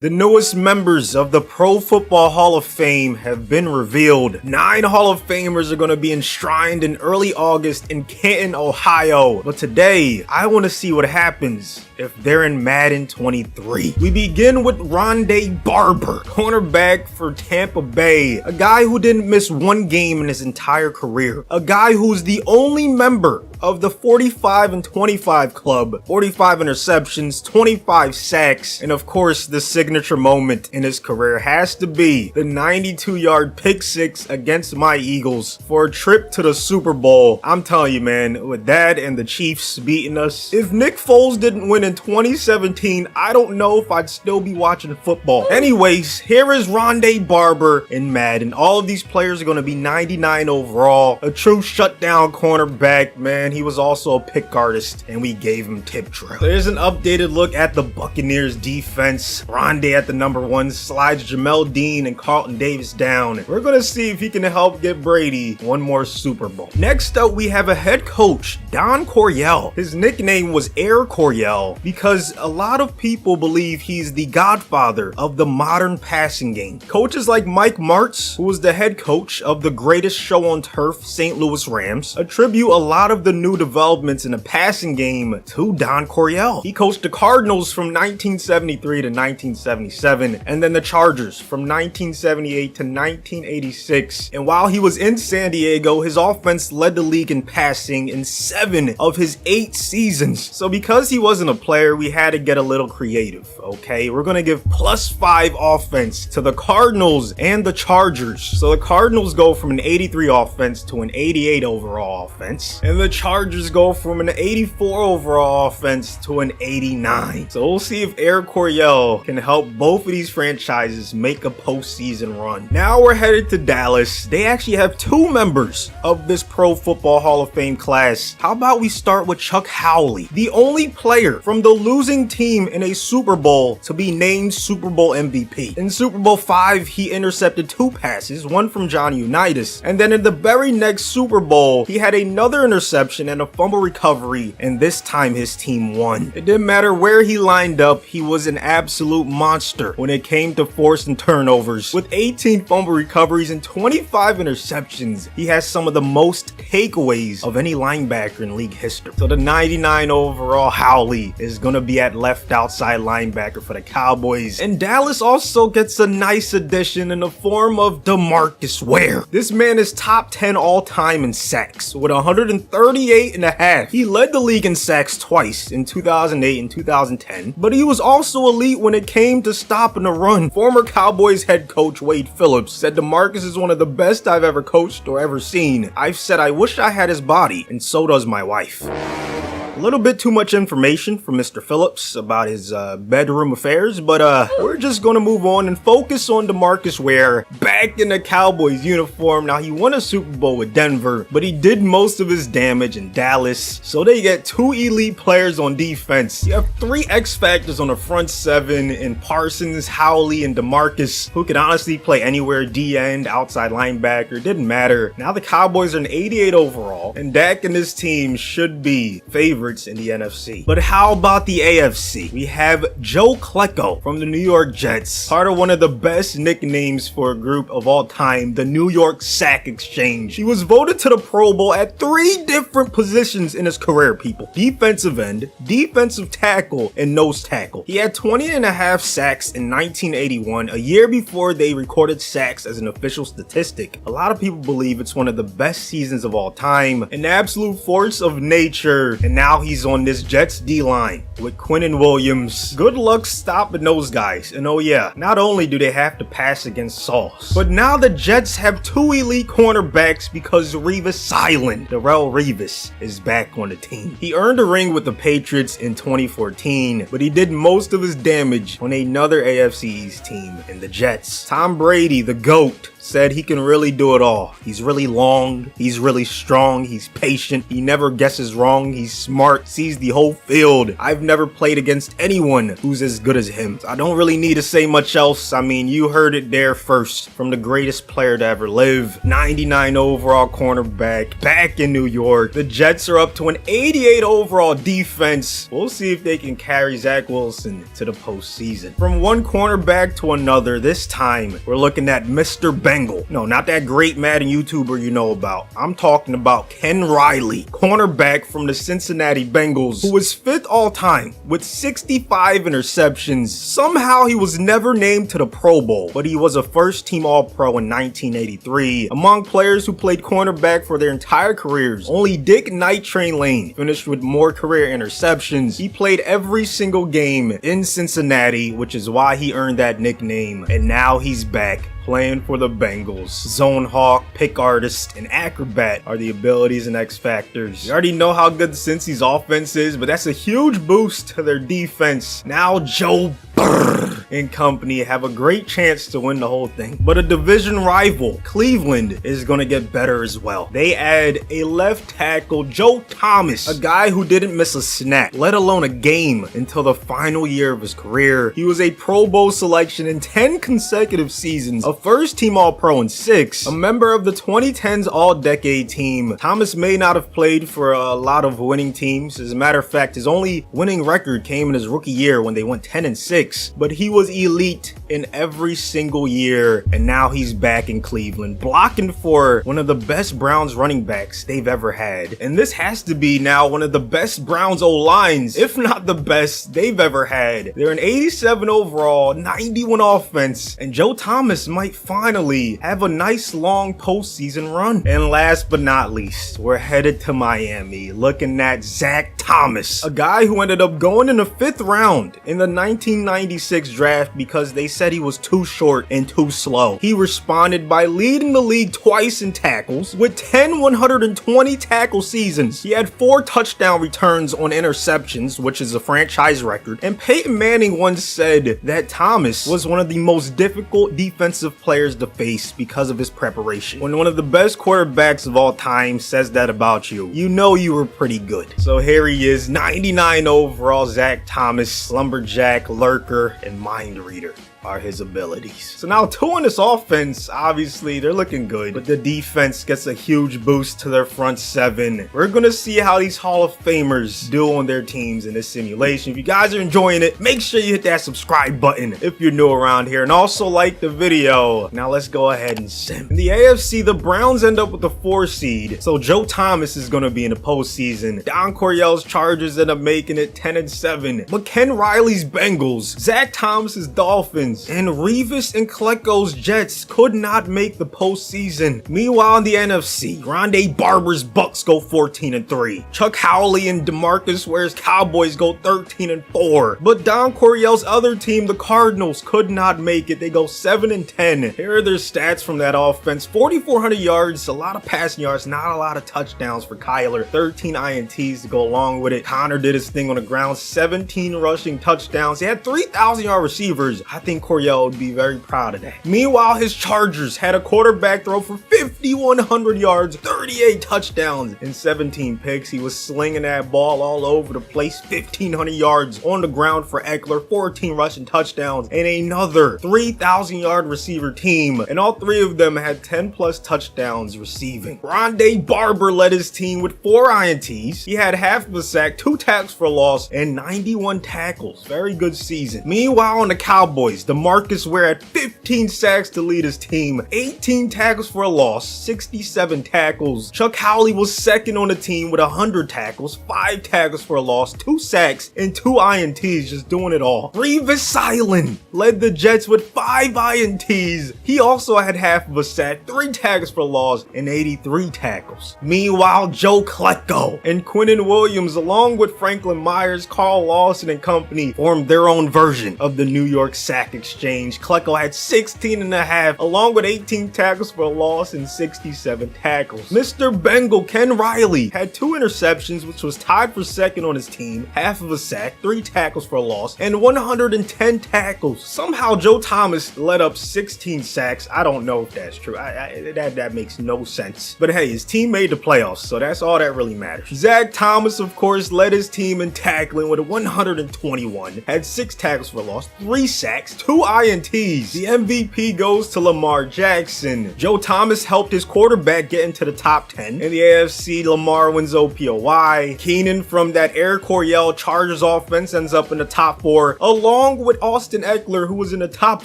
The newest members of the Pro Football Hall of Fame have been revealed. 9 Hall of Famers are going to be enshrined in early August in Canton, Ohio. But today, I want to see what happens if they're in Madden 23. We begin with Rondé Barber, cornerback for Tampa Bay. A guy who didn't miss one game in his entire career. A guy who's the only member of the 45 and 25 club. 45 interceptions, 25 sacks, and of course the signature moment in his career has to be the 92-yard pick six against my Eagles for a trip to the Super Bowl. I'm telling you, man, with that and the Chiefs beating us, if Nick Foles didn't win in 2017, I don't know if I'd still be watching football. Anyways, here is Rondé Barber in Madden. All of these players are going to be 99 overall. A true shutdown cornerback, man. He was also a pick artist, and we gave him tip drill. There's an updated look at the Buccaneers defense. Rondé at the number 1 slides Jamel Dean and Carlton Davis down. We're gonna see if he can help get Brady one more Super Bowl. Next up, we have a head coach, Don Coryell. His nickname was Air Coryell because a lot of people believe he's the godfather of the modern passing game. Coaches like Mike Martz, who was the head coach of the greatest show on turf, St. Louis Rams, attribute a lot of the new developments in the passing game to Don Coryell. He coached the Cardinals from 1973 to 1977, and then the Chargers from 1978 to 1986. And while he was in San Diego, his offense led the league in passing in 7 of his 8 seasons. So because he wasn't a player, we had to get a little creative, okay? We're gonna give +5 offense to the Cardinals and the Chargers. So the Cardinals go from an 83 offense to an 88 overall offense, and the Chargers go from an 84 overall offense to an 89. So we'll see if Air Coryell can help both of these franchises make a postseason run. Now we're headed to Dallas. They actually have 2 members of this Pro Football Hall of Fame class. How about we start with Chuck Howley, the only player from the losing team in a Super Bowl to be named Super Bowl MVP. In Super Bowl 5, he intercepted 2 passes, one from Johnny Unitas, and then in the very next Super Bowl, he had another interception and a fumble recovery, and this time his team won. It didn't matter where he lined up, he was an absolute monster when it came to forced and turnovers. With 18 fumble recoveries and 25 interceptions, he has some of the most takeaways of any linebacker in league history. So the 99 overall Howley is gonna be at left outside linebacker for the Cowboys, and Dallas also gets a nice addition in the form of DeMarcus Ware. This man is top 10 all time in sacks with 138.5. He led the league in sacks twice in 2008 and 2010, but he was also elite when it came to stopping the run. Former Cowboys head coach Wade Phillips said DeMarcus is one of the best I've ever coached or ever seen. I've said I wish I had his body, and so does my wife. A little bit too much information from Mr. Phillips about his bedroom affairs, but we're just gonna move on and focus on DeMarcus Ware back in the Cowboys uniform. Now, he won a Super Bowl with Denver, but he did most of his damage in Dallas, so they get 2 elite players on defense. You have 3 X factors on the front 7 in Parsons, Howley, and DeMarcus, who can honestly play anywhere, D-end, outside linebacker, didn't matter. Now the Cowboys are an 88 overall, and Dak and his team should be favorites in the NFC. But how about the AFC? We have Joe Klecko from the New York Jets, part of one of the best nicknames for a group of all time, the New York Sack Exchange. He was voted to the Pro Bowl at 3 different positions in his career, people. Defensive end, defensive tackle, and nose tackle. He had 20.5 sacks in 1981, a year before they recorded sacks as an official statistic. A lot of people believe it's one of the best seasons of all time, an absolute force of nature, and now he's on this Jets D-line with Quinnen Williams. Good luck stopping those guys. And oh yeah, not only do they have to pass against Sauce, but now the Jets have 2 elite cornerbacks because Revis Silent, Darrelle Revis, is back on the team. He earned a ring with the Patriots in 2014, but he did most of his damage on another AFC East team in the Jets. Tom Brady, the GOAT, said he can really do it all. He's really long, he's really strong, he's patient, he never guesses wrong, he's smart, sees the whole field. I've never played against anyone who's as good as him. So I don't really need to say much else. I mean, you heard it there first from the greatest player to ever live. 99 overall cornerback, back in New York. The Jets are up to an 88 overall defense. We'll see if they can carry Zach Wilson to the postseason. From one cornerback to another, this time we're looking at Mr. Bengal. No, not that great Madden YouTuber you know about. I'm talking about Ken Riley, cornerback from the Cincinnati Bengals, who was 5th all time with 65 interceptions. Somehow he was never named to the Pro Bowl, but he was a first-team All-Pro in 1983. Among players who played cornerback for their entire careers, only Dick Night Train Lane finished with more career interceptions. He played every single game in Cincinnati, which is why he earned that nickname, and now he's back playing for the Bengals. Zone hawk, pick artist, and acrobat are the abilities and X factors. You already know how good Cincy's offense is, but that's a huge boost to their defense. Now Joe Burr and company have a great chance to win the whole thing. But a division rival, Cleveland, is going to get better as well. They add a left tackle, Joe Thomas, a guy who didn't miss a snap, let alone a game, until the final year of his career. He was a Pro Bowl selection in 10 consecutive seasons, a first-team All-Pro in 6, a member of the 2010s All-Decade team. Thomas may not have played for a lot of winning teams. As a matter of fact, his only winning record came in his rookie year when they went 10-6, but he was elite in every single year, and now he's back in Cleveland, blocking for one of the best Browns running backs they've ever had. And this has to be now one of the best Browns O-lines, if not the best they've ever had. They're an 87 overall, 91 offense, and Joe Thomas might finally have a nice long postseason run. And last but not least, we're headed to Miami, looking at Zach Thomas, a guy who ended up going in the 5th round in the 1996 draft because they said he was too short and too slow. He responded by leading the league twice in tackles with 10 120 tackle seasons. He had 4 touchdown returns on interceptions, which is a franchise record. And Peyton Manning once said that Thomas was one of the most difficult defensive players to face because of his preparation. When one of the best quarterbacks of all time says that about you, you know you were pretty good. So here he is, 99 overall Zach Thomas, lumberjack, lurker, and mind reader are his abilities. So now 2 in this offense, obviously they're looking good, but the defense gets a huge boost to their front 7. We're gonna see how these Hall of Famers do on their teams in this simulation. If you guys are enjoying it, make sure you hit that subscribe button if you're new around here, and also like the video. Now let's go ahead and sim. In the AFC, the Browns end up with the 4 seed, so Joe Thomas is gonna be in the postseason. Don Coryell's Chargers end up making it 10-7, but Ken Riley's Bengals, Zach Thomas's Dolphins, and Revis and Klecko's Jets could not make the postseason. Meanwhile, in the NFC, Rondé Barber's Bucks go 14-3. Chuck Howley and DeMarcus Ware's Cowboys go 13-4. But Don Coryell's other team, the Cardinals, could not make it. They go 7-10. Here are their stats from that offense. 4,400 yards, a lot of passing yards, not a lot of touchdowns for Kyler. 13 INTs to go along with it. Connor did his thing on the ground. 17 rushing touchdowns. He had 3,000-yard receivers. I think Coryell would be very proud of that. Meanwhile, his Chargers had a quarterback throw for 5,100 yards, 38 touchdowns, and 17 picks. He was slinging that ball all over the place. 1,500 yards on the ground for Eckler, 14 rushing touchdowns, and another 3,000-yard receiver team. And all 3 of them had 10+ touchdowns receiving. Rondé Barber led his team with 4 INTs. He had half of a sack, 2 tackles for a loss, and 91 tackles. Very good season. Meanwhile, on the Cowboys, DeMarcus Ware had 15 sacks to lead his team, 18 tackles for a loss, 67 tackles. Chuck Howley was second on the team with 100 tackles, 5 tackles for a loss, 2 sacks, and 2 INTs, just doing it all. Revis Island led the Jets with 5 INTs. He also had half of a sack, 3 tackles for a loss, and 83 tackles. Meanwhile, Joe Klecko and Quinnen Williams, along with Franklin Myers, Carl Lawson, and company, formed their own version of the New York Sack Exchange. Klecko had 16.5, along with 18 tackles for a loss and 67 tackles. Mr. Bengal Ken Riley had 2 interceptions, which was tied for second on his team, half of a sack, 3 tackles for a loss, and 110 tackles. Somehow Joe Thomas led up 16 sacks. I don't know if that's true. That makes no sense. But hey, his team made the playoffs, so that's all that really matters. Zach Thomas, of course, led his team in tackling with 121, had 6 tackles for a loss, 3 sacks, 2 INTs. The MVP goes to Lamar Jackson. Joe Thomas helped his quarterback get into the top 10. In the AFC, Lamar wins OPOY. Keenan from that Air Coryell Chargers offense ends up in the top 4, along with Austin Eckler, who was in the top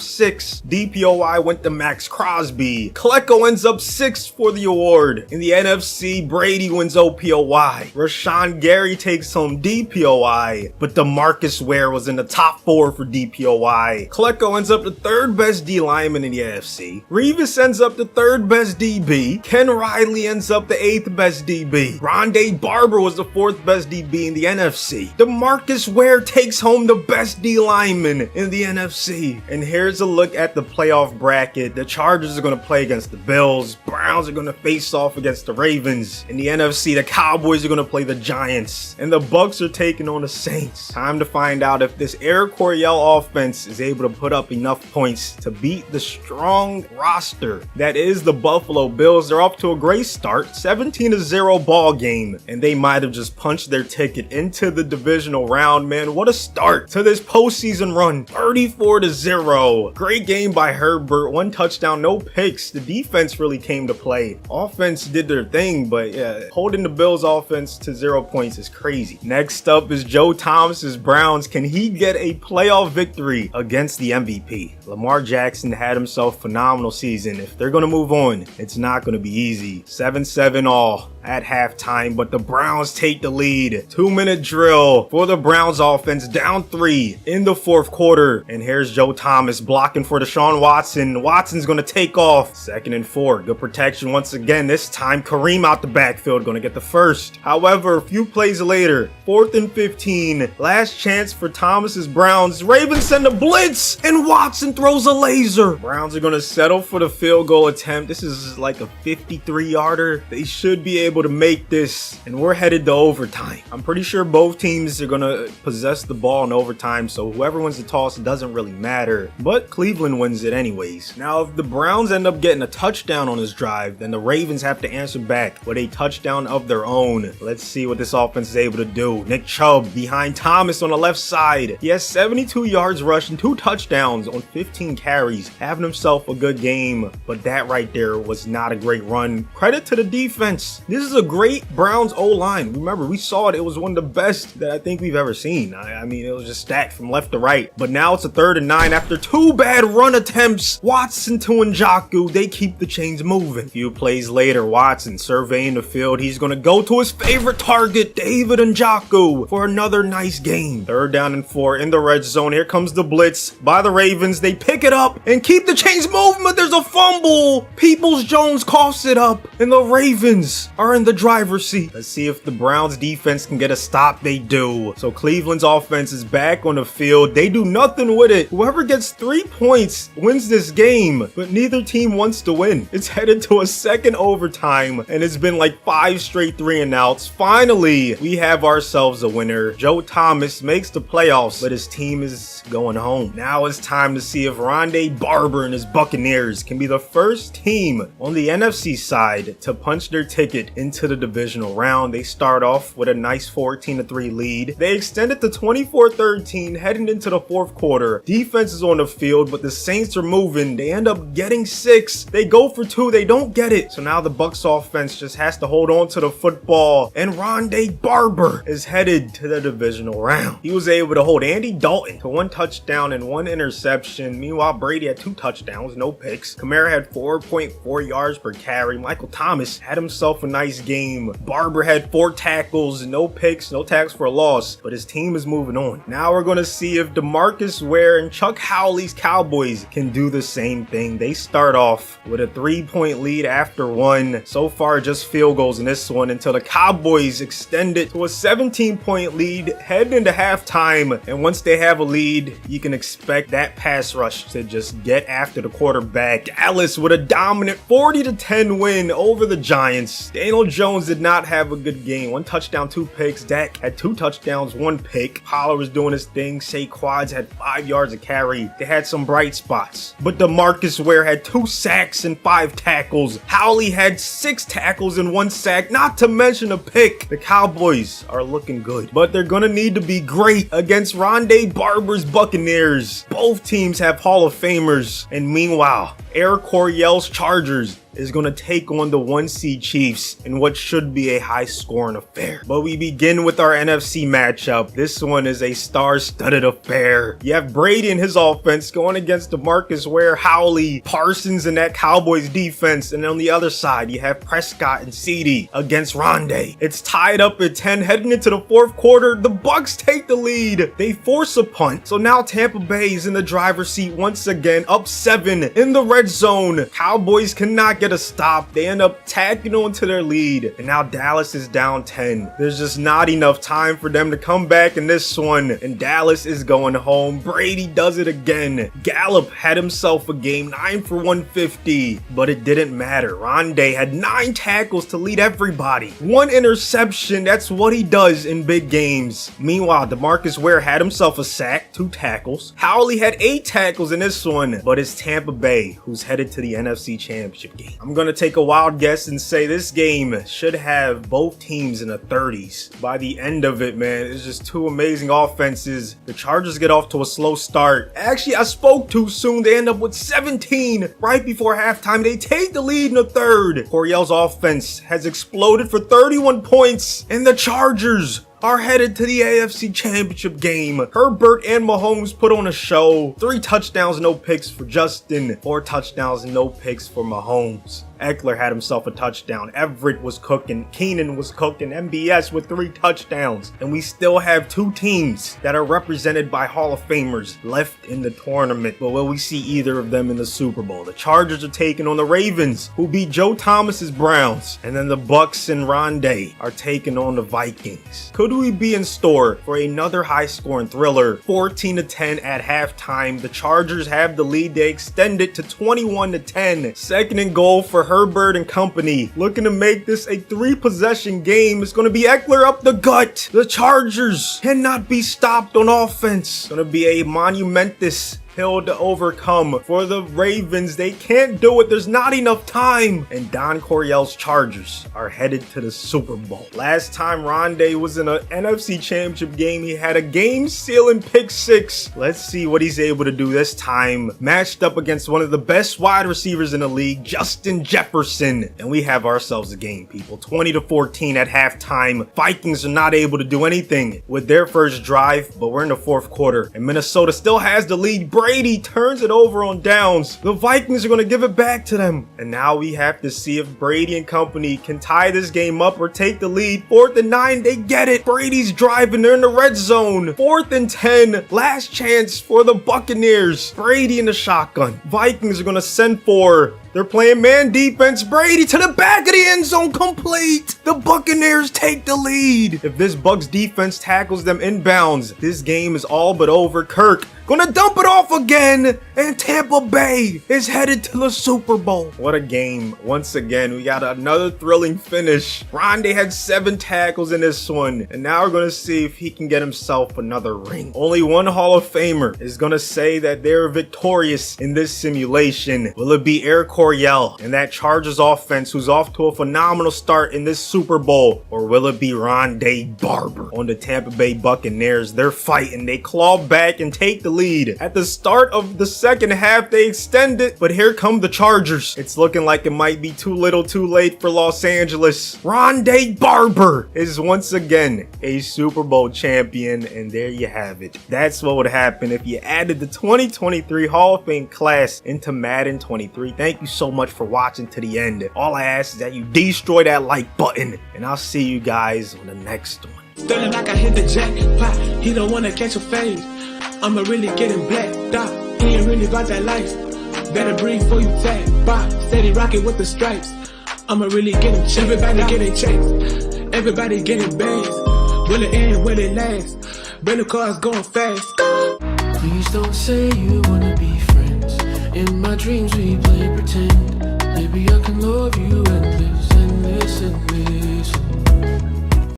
6. DPOY went to Max Crosby. Klecko ends up 6th for the award. In the NFC, Brady wins OPOY. Rashawn Gary takes home DPOY, but DeMarcus Ware was in the top 4 for DPOY. Klecko ends up the 3rd best D lineman in the AFC. Revis ends up the 3rd best DB. Ken Riley ends up the 8th best DB. Rondé Barber was the 4th best DB in the NFC. DeMarcus Ware takes home the best D lineman in the NFC. And here's a look at the playoff bracket. The Chargers are going to play against the Bills. Browns are going to face off against the Ravens. In the NFC, the Cowboys are going to play the Giants. And the Bucks are taking on the Saints. Time to find out if this Air Coryell offense is able to put up enough points to beat the strong roster that is the Buffalo Bills. They're off to a great start, 17-0 ball game, and they might have just punched their ticket into the divisional round. Man, what a start to this postseason run. 34-0. Great game by Herbert, 1 touchdown, no picks. The defense really came to play. Offense did their thing, but yeah, holding the Bills offense to 0 points is crazy. Next up is Joe Thomas's Browns. Can he get a playoff victory against the MVP? Lamar Jackson had himself a phenomenal season. If they're going to move on, it's not going to be easy. 7-7 all at halftime, but the Browns take the lead. 2-minute drill for the Browns offense, down 3 in the 4th quarter. And here's Joe Thomas blocking for Deshaun Watson. Watson's going to take off. 2nd and 4. Good protection once again. This time Kareem out the backfield, going to get the first. However, a few plays later, 4th and 15. Last chance for Thomas's Browns. Ravens send a blitz and Watson throws a laser. Browns are going to settle for the field goal attempt. This is like a 53-yarder. They should be able to make this, and we're headed to overtime. I'm pretty sure both teams are going to possess the ball in overtime, so whoever wins the toss, it doesn't really matter. But Cleveland wins it anyways. Now, if the Browns end up getting a touchdown on this drive, then the Ravens have to answer back with a touchdown of their own. Let's see what this offense is able to do. Nick Chubb behind Thomas on the left side. He has 72 yards rushing, 2 touchdowns on 15 carries, having himself a good game. But that right there was not a great run. Credit to the defense. This is a great Browns O-line. Remember, we saw it. It was one of the best that I think we've ever seen. I mean, it was just stacked from left to right. But now it's a 3rd and 9 after 2 bad run attempts. Watson to Njoku. They keep the chains moving. A few plays later, Watson surveying the field. He's going to go to his favorite target, David Njoku, for another nice game. 3rd down and 4 in the red zone. Here comes the blitz by the Ravens. They pick it up and keep the chains moving, but there's a fumble. Peoples-Jones coughs it up, and the Ravens are in the driver's seat. Let's see if the Browns defense can get a stop. They do. So Cleveland's offense is back on the field. They do nothing with it. Whoever gets 3 points wins this game, but neither team wants to win. It's headed to a 2nd overtime, and it's been like 5 straight 3-and-outs. Finally, we have ourselves a winner. Joe Thomas makes the playoffs, but his team is going home. Now it's time to see if Rondé Barber and his Buccaneers can be the first team on the NFC side to punch their ticket into the divisional round. They start off with a nice 14-3 lead. They extend it to 24-13 heading into the 4th quarter. Defense is on the field, but the Saints are moving. They end up getting 6. They go for 2. They don't get it. So now the Bucs offense just has to hold on to the football, and Rondé Barber is headed to the divisional round. He was able to hold Andy Dalton to 1 touchdown and 1 interception. Meanwhile, Brady had 2 touchdowns, no picks. Kamara had 4.4 yards per carry. Michael Thomas had himself a nice nice game. Barber had 4 tackles, no picks, no tackles for a loss, but his team is moving on. Now we're going to see if DeMarcus Ware and Chuck Howley's Cowboys can do the same thing. They start off with a 3-point lead after 1. So far, just field goals in this one until the Cowboys extend it to a 17-point lead heading into halftime. And once they have a lead, you can expect that pass rush to just get after the quarterback. Dallas with a dominant 40-10 win over the Giants. Daniel Jones did not have a good game. 1 touchdown, 2 picks. Dak had 2 touchdowns, 1 pick. Pollard was doing his thing. Saquon had 5 yards of carry. They had some bright spots. But DeMarcus Ware had 2 sacks and 5 tackles. Howley had 6 tackles and 1 sack, not to mention a pick. The Cowboys are looking good, but they're gonna need to be great against Rondé Barber's Buccaneers. Both teams have Hall of Famers, and meanwhile, Air Coryell's Chargers is going to take on the 1 seed Chiefs in what should be a high-scoring affair. But we begin with our NFC matchup. This one is a star-studded affair. You have Brady and his offense going against DeMarcus Ware, Howley, Parsons, and that Cowboys defense. And on the other side, you have Prescott and CeeDee against Rondé. It's tied up at 10 heading into the 4th quarter. The Bucs take the lead. They force a punt. So now Tampa Bay is in the driver's seat once again, up 7 in the red zone. Cowboys cannot get a stop. They end up tacking on to their lead, and now Dallas is down 10. There's just not enough time for them to come back in this one, and Dallas is going home. Brady does it again. Gallup had himself a game, 9 for 150, but it didn't matter. Rondé had 9 tackles to lead everybody. 1 interception, that's what he does in big games. Meanwhile, DeMarcus Ware had himself a sack, 2 tackles. Howley had 8 tackles in this one, but it's Tampa Bay who's headed to the NFC Championship game. I'm going to take a wild guess and say this game should have both teams in the 30s. By the end of it, man, it's just 2 amazing offenses. The Chargers get off to a slow start. Actually, I spoke too soon. They end up with 17 right before halftime. They take the lead in the 3rd. Coryell's offense has exploded for 31 points, and the Chargers are headed to the AFC Championship game. Herbert and Mahomes put on a show. 3 touchdowns, no picks for Justin. 4 touchdowns, no picks for Mahomes. Eckler had himself a touchdown. Everett was cooking. Keenan was cooking. MBS with 3 touchdowns. And we still have 2 teams that are represented by Hall of Famers left in the tournament. But will we see either of them in the Super Bowl? The Chargers are taking on the Ravens, who beat Joe Thomas's Browns. And then the Bucs and Rondé are taking on the Vikings. Could we be in store for another high-scoring thriller? 14-10 at halftime. The Chargers have the lead. They extend it to 21-10. 2nd and goal for Herbert and company, looking to make this a 3-possession game. It's going to be Eckler up the gut. The Chargers cannot be stopped on offense. It's going to be a monumentous hill to overcome for the Ravens. They can't do it. There's not enough time. And Don Coryell's Chargers are headed to the Super Bowl. Last time Rondé was in an NFC Championship game, he had a game-sealing pick 6. Let's see what he's able to do this time. Matched up against one of the best wide receivers in the league, Justin Jefferson. And we have ourselves a game, people. 20-14 at halftime. Vikings are not able to do anything with their first drive, but we're in the 4th quarter, and Minnesota still has the lead. Brady turns it over on downs. The Vikings are going to give it back to them. And now we have to see if Brady and company can tie this game up or take the lead. 4th and 9, they get it. Brady's driving. They're in the red zone. 4th and 10, last chance for the Buccaneers. Brady in the shotgun. Vikings are going to send for. They're playing man defense. Brady to the back of the end zone, complete. The Buccaneers take the lead. If this Bucs defense tackles them inbounds, this game is all but over. Kirk gonna dump it off again, and Tampa Bay is headed to the Super Bowl. What a game. Once again, we got another thrilling finish. Rondé had 7 tackles in this one, and now we're gonna see if he can get himself another ring. Only one Hall of Famer is gonna say that they're victorious in this simulation. Will it be Air Coryell and that Chargers offense who's off to a phenomenal start in this Super Bowl, or will it be Rondé Barber on the Tampa Bay Buccaneers? They're fighting. They claw back and take the lead. At the start of the 2nd half, they extend it, but here come the Chargers. It's looking like it might be too little too late for Los Angeles. Rondé Barber is once again a Super Bowl champion, and there you have it. That's what would happen if you added the 2023 Hall of Fame class into Madden 23. Thank you so much for watching to the end. All I ask is that you destroy that like button, and I'll see you guys on the next one. Feeling like I hit the jackpot. He don't wanna catch a fade. I'ma really get him blacked out. He ain't really about that life. Better breathe before you tap. Bop, steady rocking with the stripes. I'ma really get him checked. Everybody getting checks. Everybody getting bags. Will it end? Will it last? Rental cars going fast. Please don't say you wanna be friends. In my dreams we play pretend.